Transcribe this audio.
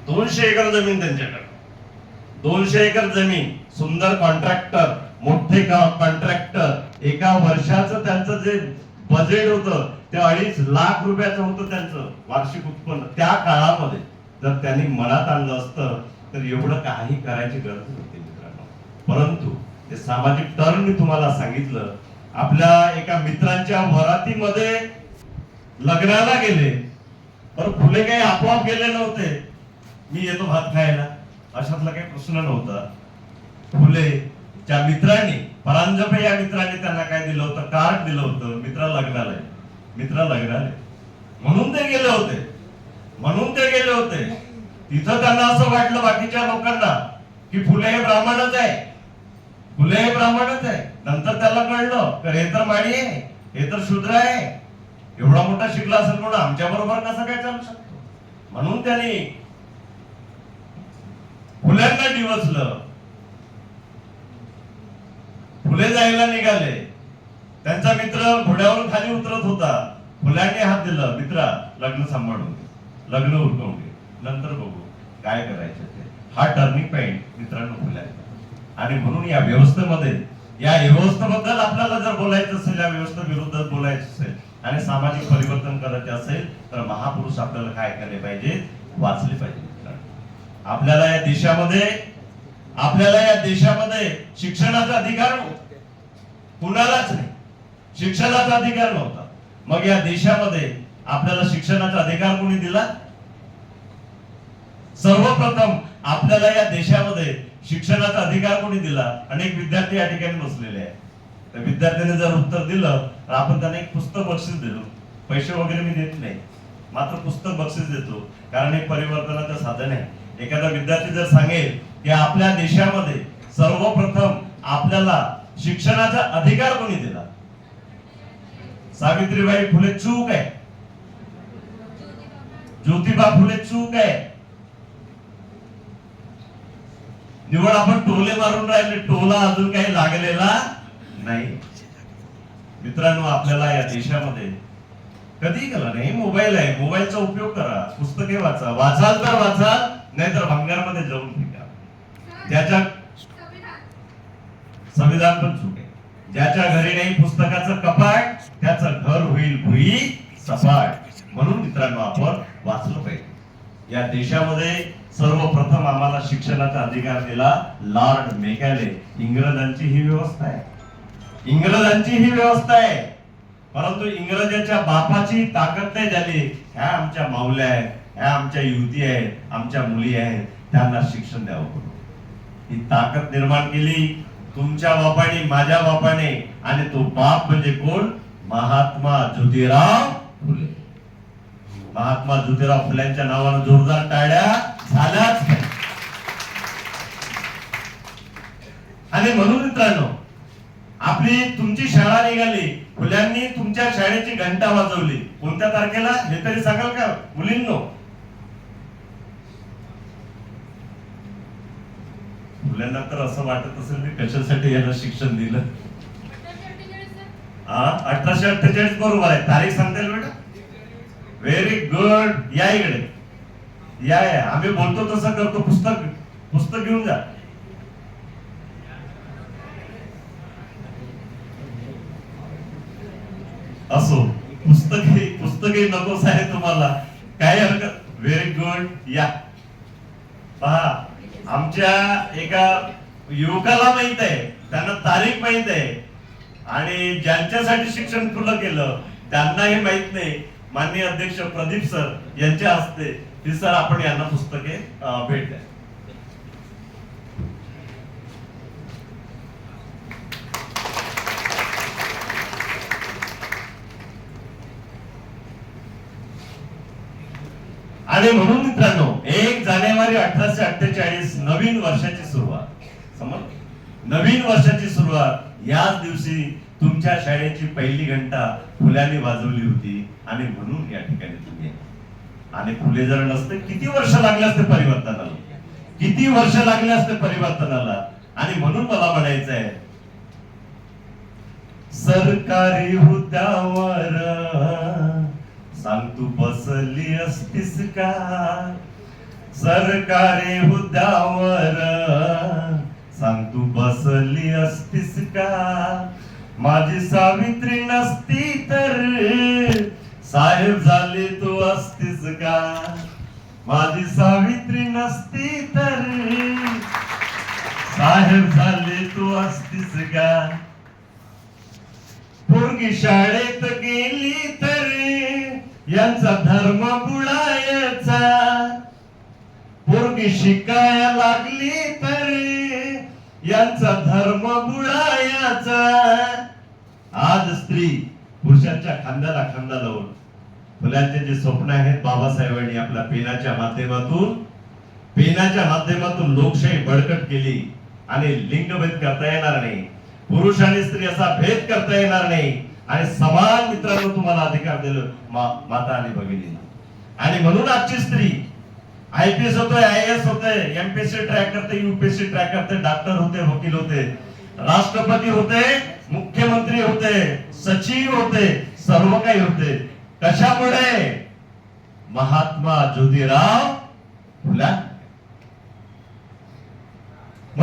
200 acre जमीन त्यांच्याकडे, 200 acre जमीन, सुंदर कॉन्ट्रॅक्टर, मोठे कॉन्ट्रॅक्टर, एका वर्षाचं त्यांचं जे बजेट होतं ते 2.5 लाख रुपयाचं होतं त्यांचं वार्षिक उत्पन्न. त्या काळामध्ये जर त्यांनी मनात आणलं असतं तर एवढं काही करायची गरज नव्हती मित्रांनो. परंतु ते सामाजिक टर्न मी तुम्हाला सांगितलं. आपल्या एका मित्रांच्या वरातीमध्ये लग्नाला गेले, पण फुले काही आपोआप गेले नव्हते. मी येतो भात खायला अशातला काही प्रश्न नव्हता. फुले त्या मित्रांनी, परांजपे या मित्रांनी त्यांना काय दिलं होतं, कार्ड दिलं होतं, मित्रा लग्नाला म्हणून ते गेले होते. तिथं त्यांना असं वाटलं बाकीच्या लोकांना की फुले हे ब्राह्मणच आहे. नंतर त्याला कळलं तर हे तर माळी आहे, हे तर शूद्र आहे. एवढा मोठा शिकला असेल म्हणून आमच्या बरोबर कसं काय चालू शकतो. म्हणून त्यांनी फुल्यांना डिवचलं. फुले जायला निघाले. त्यांचा मित्र घोड्यावरून खाली उतरत होता. फुल्यांनी हात दिला, मित्रा लग्न सांभाळून घे, लग्न उरकवून घे, नंतर बघू काय करायचं ते. हा टर्निंग पॉइंट मित्रांनो फुल्यांचा. आणि म्हणून या व्यवस्थेबद्दल आपल्याला जर बोलायचं असेल, या व्यवस्थेविरुद्ध बोलायचं असेल आणि सामाजिक परिवर्तन करायचे असेल तर महापुरुष आपल्याला काय केले पाहिजे, वाचले पाहिजे. आपल्याला या देशामध्ये शिक्षणाचा अधिकार कुणालाच नाही. शिक्षणाचा अधिकार नव्हता. मग या देशामध्ये आपल्याला शिक्षणाचा अधिकार कोणी दिला? सर्वप्रथम आपल्याला या देशामध्ये शिक्षणाचा अधिकार कोणी दिला? अनेक विद्यार्थी या ठिकाणी बसलेले आहेत. त्या विद्यार्थ्याने जर उत्तर दिलं तर आपण त्यांना एक पुस्तक बक्षीस दिलो. पैसे वगैरे मी देत नाही, मात्र पुस्तक बक्षीस देतो, कारण हे परिवर्तनाचं साधन आहे. एखादा विद्यार्थी जर सांगेल की आपल्या देशामध्ये सर्वप्रथम आपल्याला शिक्षणाचा अधिकार कोणी दिला? सावित्रीबाई फुले चूक आहे, ज्योतिबा फुले चूक आहे. निवड आपण टोले मारून राहिले, टोला अजून काही लागलेला नाही. मित्रांनो, आपल्याला या देशामध्ये कधी केला नाही. मोबाईल आहे, मोबाईलचा उपयोग करा, पुस्तके वाचाल तर वाचाल, नाहीतर भंगारमध्ये जाऊन फेका. ज्याच्या संविधान पण चूक आहे. ज्याच्या घरी नाही पुस्तकाचं कपाट त्याचं घर होईल भुई सपाट. म्हणून मित्रांनो आपण वाचलं पाहिजे. या देशामध्ये सर्वप्रथम आम्हाला शिक्षणाचा अधिकार दिला लॉर्ड मेकॅले. इंग्रजांची ही व्यवस्था आहे. परंतु इंग्रजांच्या बापाची ताकद नाही झाली. ह्या आमच्या माऊल्या आहेत, ह्या आमच्या युवती आहेत, आमच्या मुली आहेत, त्यांना शिक्षण द्यावं म्हणून ही ताकद निर्माण केली तुमच्या बापाने, माझ्या बापाने. आणि तो बाप म्हणजे कोण? महात्मा ज्योतिराव फुले. महात्मा ज्योतिराव फुल्यांच्या नावानं जोरदार टाळ्या झाल्याच. आणि म्हणून मित्रांनो, तुमची शाळा निघाली, फुल्यांनी तुमच्या शाळेची घंटा वाजवली. कोणत्या तारखेला हे तरी सांगाल का मुलींनो? फुल्यांना तर असं वाटत असेल की कशासाठी याला शिक्षण दिलं. 1848 बरोबर आहे. तारीख सांगता येईल बेटा? Very good. या इकडे या. आम्ही बोलतो तसं करतो. पुस्तक घेऊन जा. असो, पुस्तकही नकोच आहे तुम्हाला, काय हरकत. Very good. या पहा, आमच्या एका युवकाला माहित आहे, त्यांना तारीख माहित आहे. आणि ज्यांच्यासाठी शिक्षण खुलं केलं त्यांना हे माहित नाही. माननीय अध्यक्ष प्रदीप सर यांच्या हस्ते ही सर आपण यांना पुस्तके भेट द्या. आणि म्हणून मित्रांनो, 1 जानेवारी 1848 नवीन वर्षाची सुरुवात. नवीन वर्षाची सुरुवात याच दिवशी तुमच्या शाळेची पहिली घंटा फुल्यांनी वाजवली होती. आणि म्हणून या ठिकाणी तुम्ही. आणि फुले जर नसते, किती वर्ष लागले असते परिवर्तनाला. आणि म्हणून मला म्हणायचं आहे, सरकारी हुद्द्यावर सांग तू बसली असतीस का? सरकारी हुद्द्यावर सांग तू बसली असतीस का? माझी सावित्री नसती तर साहेब झाली तू असतीस का? माझी सावित्री नसती तर साहेब झाली तू असतीस का? पोरगी शाळेत गेली तर यांचा धर्म बुडायचा. पोरगी शिकायला लागली तर यांचा धर्म बुडायचा. आज स्त्री पुरुषांच्या खांद्याला खांदा लावून फुलांचे जे स्वप्न आहेत बाबासाहेबांनी आपल्या पेनाच्या माध्यमातून लोकशाही बळकट केली आणि लिंगभेद करता येणार नाही. पुरुष आणि स्त्री असा भेद करता येणार नाही आणि समान मित्रांनो तुम्हाला अधिकार दिलं माता आणि भगिनी. आणि म्हणून आजची स्त्री आयपीएस होते, आयएएस होते, एमपीएससी ट्रॅक करते, यूपीएससी ट्रॅक करते, डॉक्टर होते, वकील होते, राष्ट्रपती होते, मुख्यमंत्री होते, सचिव होते, सर्व काही होते. कशामुळे? महात्मा ज्योतिराव फुले